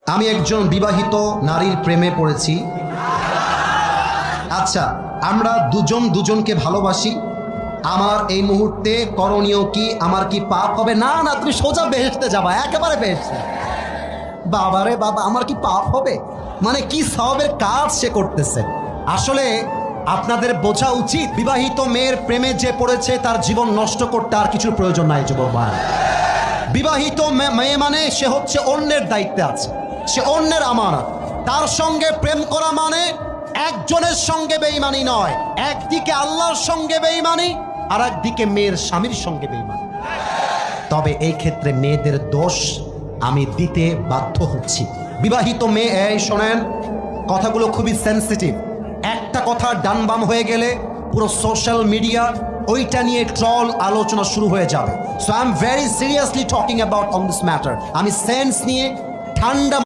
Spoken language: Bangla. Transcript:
আমি একজন বিবাহিত নারীর প্রেমে পড়েছি। আচ্ছা, আমরা দুজন দুজনকে ভালোবাসি। আমার এই মুহূর্তে করণীয় কি? আমার কি পাপ হবে? না না, তুমি সোজা বেহেশতে যাবা, একেবারে বেহেশতে। বাবারে বাবা, আমার কি পাপ হবে? মানে কি সওয়াবের কাজ সে করতেছে? আসলে আপনাদের বোঝা উচিত, বিবাহিত মেয়ের প্রেমে যে পড়েছে তার জীবন নষ্ট করতে আর কিছুর প্রয়োজন নাই যুবক ভাই। বিবাহিত মেয়ে মানে সে হচ্ছে অন্যের দায়িত্বে আছে, সে অন্যের আমানত। তার সঙ্গে প্রেম করা মানে একজনের সঙ্গে বেঈমানি নয়, একদিকে আল্লাহর সঙ্গে বেঈমানি আর একদিকে মেয়ের স্বামীর সঙ্গে বেঈমানি। তবে এই ক্ষেত্রে মেয়েদের দোষ আমি দিতে বাধ্য হচ্ছি। বিবাহিত মেয়ে, এই শোনেন, কথাগুলো খুবই সেন্সিটিভ। একটা কথা ডান বাম হয়ে গেলে পুরো সোশ্যাল মিডিয়া ওইটা নিয়ে ট্রল আলোচনা শুরু হয়ে যাবে। So I am very seriously talking about on this matter. আমি সেন্স নিয়ে ঠান্ডা